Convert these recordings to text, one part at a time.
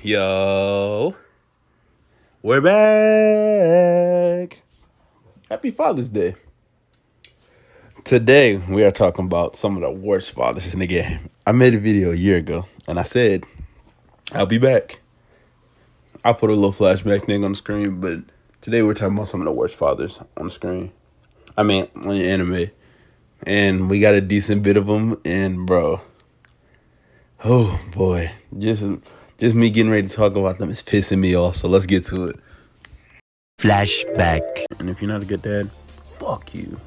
Yo, we're back. Happy Father's Day. Today, we are talking about some of the worst fathers in the game. I made a video a year ago, and I said, I'll be back. I'll put a little flashback thing on the screen, but today we're talking about some of the worst fathers on the screen. I mean, on the anime. And we got a decent bit of them, and bro, oh boy, just me getting ready to talk about them is pissing me off, so let's get to it. Flashback. And if you're not a good dad, fuck you.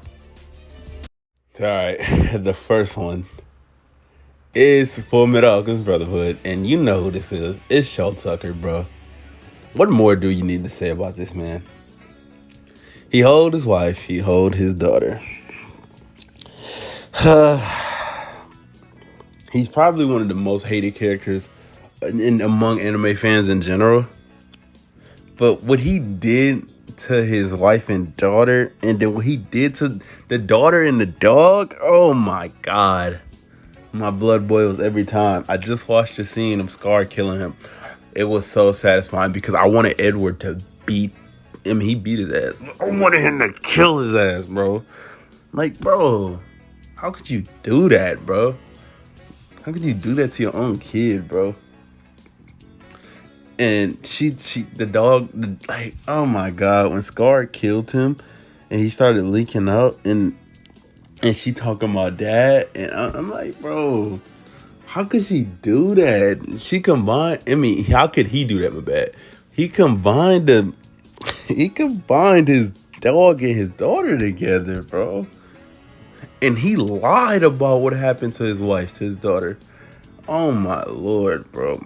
Alright, the first one is Full Metal Alchemist Brotherhood, and you know who this is. It's Shou Tucker, bro. What more do you need to say about this man? He hold his wife, he hold his daughter. He's probably one of the most hated characters among anime fans in general. But what he did to his wife and daughter, and then what he did to the daughter and the dog, oh my god. My blood boils every time. I just watched the scene of Scar killing him. It was so satisfying because I wanted Edward to beat him. He beat his ass. I wanted him to kill his ass, bro. Like, bro, how could you do that, bro? How could you do that to your own kid, bro? And the dog, like, oh my god, when Scar killed him and he started leaking out and she talking about dad, and I'm like, bro, how could she do that? She combined, I mean, how could he do that, my bad? He combined his dog and his daughter together, bro. And he lied about what happened to his wife, to his daughter. Oh my lord, bro.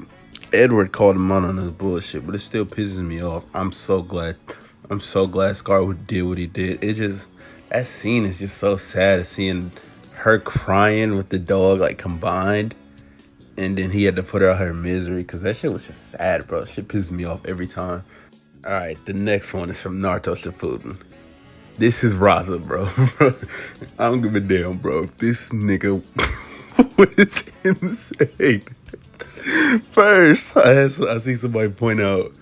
Edward called him out on his bullshit, but it still pisses me off. I'm so glad Scar did what he did. That scene is just so sad, seeing her crying with the dog, like, combined. And then he had to put her out her misery, because that shit was just sad, bro. Shit pisses me off every time. Alright, the next one is from Naruto Shippuden. This is Rasa, bro. I don't give a damn, bro. This nigga was insane. First, I see somebody point out,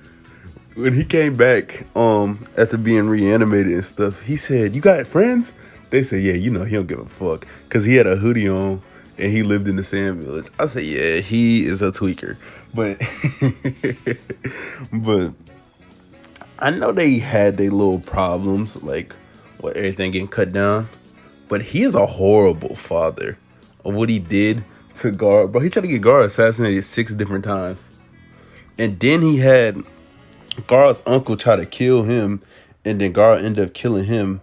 when he came back after being reanimated and stuff, he said, "You got friends?" They said, "Yeah, you know, he don't give a fuck," because he had a hoodie on and he lived in the sand village. I said, "Yeah, he is a tweaker." But but I know they had their little problems, like with everything getting cut down, but he is a horrible father of what he did to Gar. Bro, he tried to get Gar assassinated 6 different times. And then he had Gar's uncle try to kill him, and then Gar ended up killing him.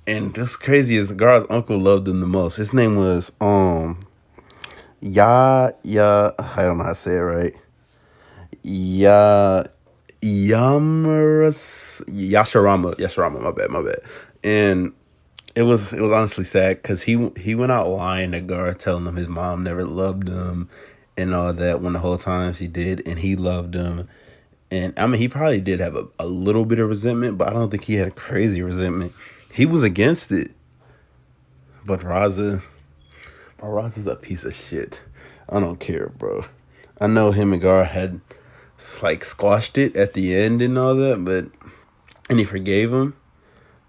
And what's crazy is Gar's uncle loved him the most. His name was I don't know how to say it right. Yashirama, my bad. And it was honestly sad because he went out lying to Gar, telling him his mom never loved him and all that, when the whole time she did, and he loved him. And I mean, he probably did have a little bit of resentment, but I don't think he had a crazy resentment. He was against it. But Rasa's a piece of shit. I don't care, bro. I know him and Gar had like squashed it at the end and all that, and he forgave him.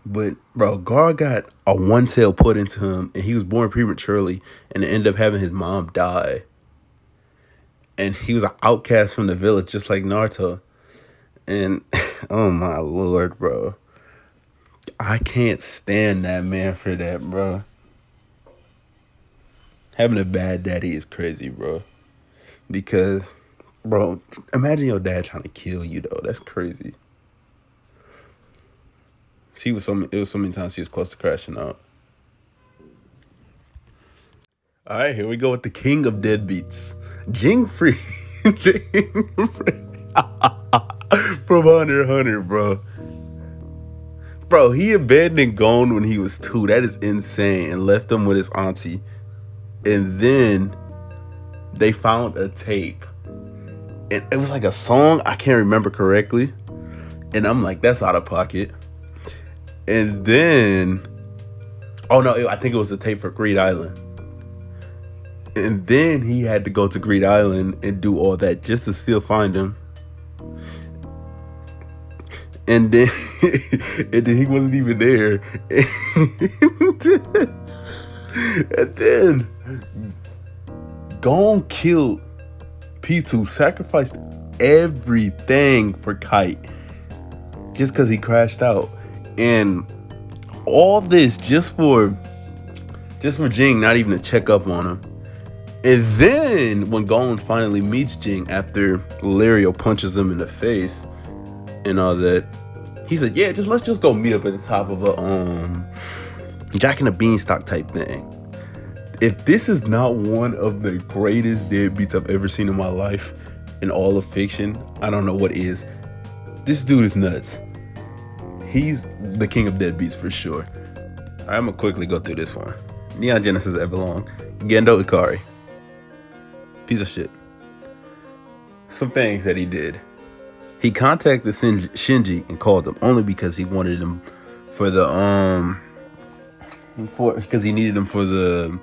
But bro, Gar got a one tail put into him, and he was born prematurely, and ended up having his mom die. And he was an outcast from the village, just like Naruto. And oh my lord, bro, I can't stand that man for that, bro. Having a bad daddy is crazy, bro. Because, bro, imagine your dad trying to kill you, though. That's crazy. It was so many times she was close to crashing out. All right, here we go with the king of deadbeats, Ging Freecss. From Hunter x Hunter, bro. Bro, he abandoned Gon when he was 2. That is insane. And left him with his auntie. And then they found a tape. And it was like a song. I can't remember correctly. And I'm like, that's out of pocket. And then, oh no, I think it was a tape for Greed Island. And then he had to go to Greed Island and do all that just to still find him. And then, and then he wasn't even there. And then Gon killed P2, sacrificed everything for Kite just because he crashed out. And all this just for Ging not even to check up on him. And then when Gon finally meets Ging after Lario punches him in the face and all that, he said, yeah, let's just go meet up at the top of a Jack and the Beanstalk type thing. If this is not one of the greatest deadbeats I've ever seen in my life in all of fiction, I don't know what is. This dude is nuts. He's the king of deadbeats for sure. All right, I'm gonna quickly go through this one. Neon Genesis Everlong, Gendo Ikari. Piece of shit. Some things that he did. He contacted Shinji and called him only because he wanted him for the because he needed him for the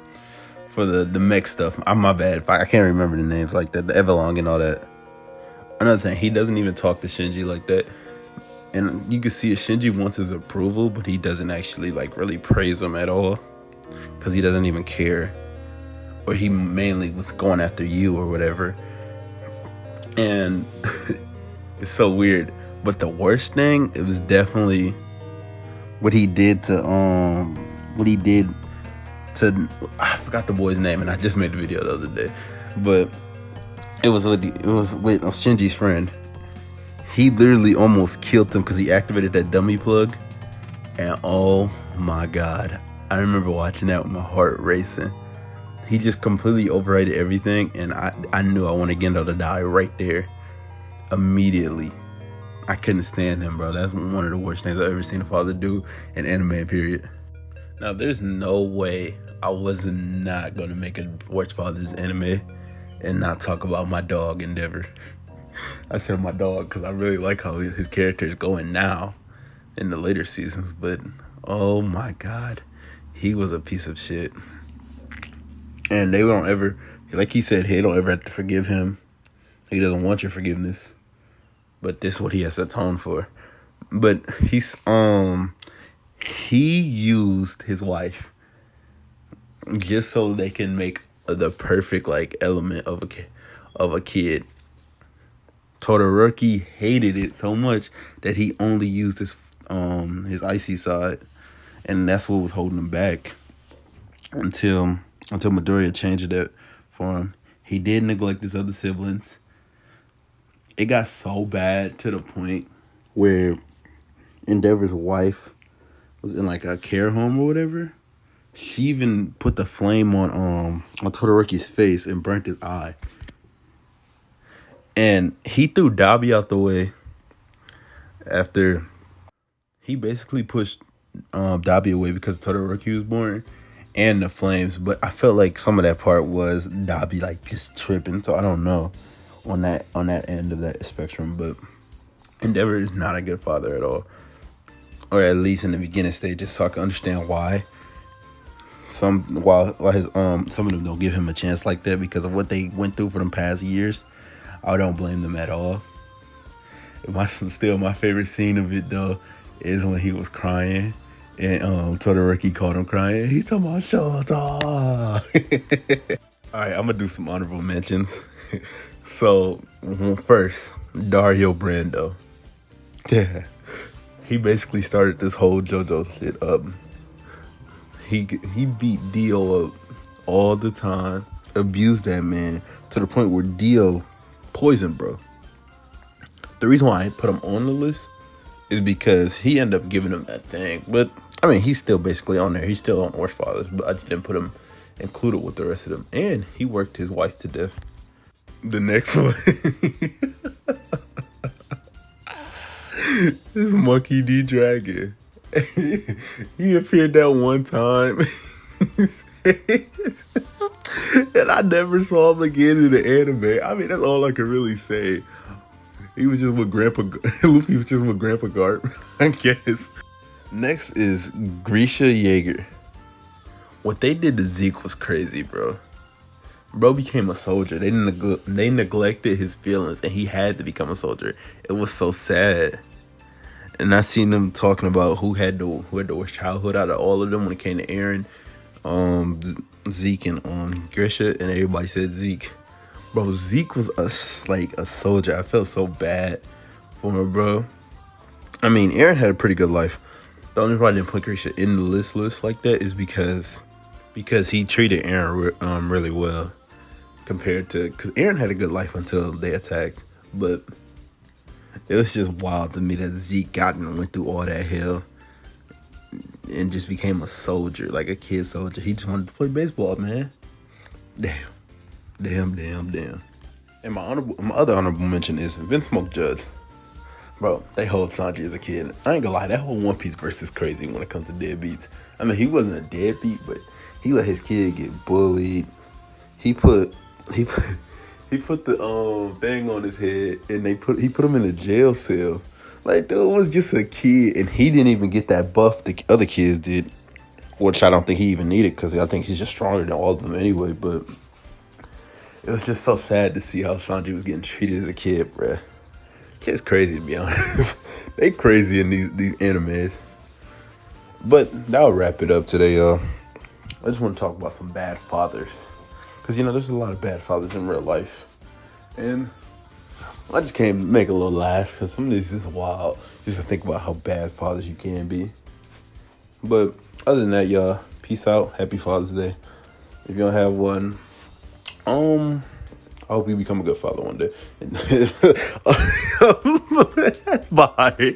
mech stuff. My bad. I can't remember the names like that. The Everlong and all that. Another thing, he doesn't even talk to Shinji like that. And you can see Shinji wants his approval, but he doesn't actually like really praise him at all. Because he doesn't even care. Or he mainly was going after you or whatever. And it's so weird. But the worst thing, it was definitely what he did to I forgot the boy's name, and I just made the video the other day. But it was with Shinji's friend. He literally almost killed him because he activated that dummy plug. And oh my god, I remember watching that with my heart racing. He just completely overrated everything, and I knew I wanted Gendo to die right there. Immediately. I couldn't stand him, bro. That's one of the worst things I've ever seen a father do in anime, period. Now, there's no way I was not going to make a Watch Fathers anime and not talk about my dog, Endeavor. I said my dog because I really like how his character is going now in the later seasons, but oh my god, he was a piece of shit. And they don't ever, like he said, they don't ever have to forgive him. He doesn't want your forgiveness, but this is what he has to atone for. But he used his wife just so they can make the perfect like element of a kid. Todoroki hated it so much that he only used his icy side, and that's what was holding him back until Midoriya changed that for him. He did neglect his other siblings. It got so bad to the point where Endeavor's wife was in like a care home or whatever. She even put the flame on Todoroki's face and burnt his eye. And he threw Dabi out the way after he basically pushed Dabi away because Todoroki was born and the flames. But I felt like some of that part was Dabi like just tripping. So I don't know on that end of that spectrum. But Endeavor is not a good father at all. Or at least in the beginning stages, so I can understand why. While some of them don't give him a chance like that because of what they went through for them past years. I don't blame them at all. My favorite scene of it though is when he was crying and Todoroki caught him crying. He talking about Shou Tucker. All right, I'm gonna do some honorable mentions. So first, Dario Brando. Yeah, he basically started this whole JoJo shit up. He beat Dio up all the time, abused that man to the point where Dio poisoned bro. The reason why I put him on the list is because he ended up giving him that thing. But I mean, he's still basically on there. He's still on Watch Fathers, but I just didn't put him included with the rest of them. And he worked his wife to death. The next one is Monkey D. Dragon. He appeared that one time. And I never saw him again in the anime. I mean, that's all I can really say. He was just with Luffy was just with Grandpa Garp, I guess. Next is Grisha Yeager. What they did to Zeke was crazy, bro. Bro became a soldier. They neglected his feelings, and he had to become a soldier. It was so sad. And I seen them talking about who had the worst childhood out of all of them when it came to Aaron, Zeke, and Grisha, and everybody said Zeke. Bro, Zeke was a soldier. I felt so bad for him, bro. I mean, Aaron had a pretty good life. The only reason I didn't put Grisha in the list like that is because he treated Aaron really well compared to, because Aaron had a good life until they attacked, but it was just wild to me that Zeke went through all that hell and just became a soldier, like a kid soldier. He just wanted to play baseball, man. Damn. And my other honorable mention is Vinsmoke Judge. Bro, they hold Sanji as a kid. I ain't gonna lie, that whole One Piece verse is crazy when it comes to deadbeats. I mean, he wasn't a deadbeat, but he let his kid get bullied. He put the thing on his head, and he put him in a jail cell. Like, dude was just a kid, and he didn't even get that buff the other kids did, which I don't think he even needed, because I think he's just stronger than all of them anyway. But it was just so sad to see how Sanji was getting treated as a kid, bruh. Kids crazy, to be honest. They crazy in these animes. But that'll wrap it up today, y'all. I just want to talk about some bad fathers, because there's a lot of bad fathers in real life, and I just came to make a little laugh, because some of these is wild just to think about how bad fathers you can be. But other than that, y'all, peace out. Happy Father's Day. If you don't have one, I hope you become a good father one day. Bye.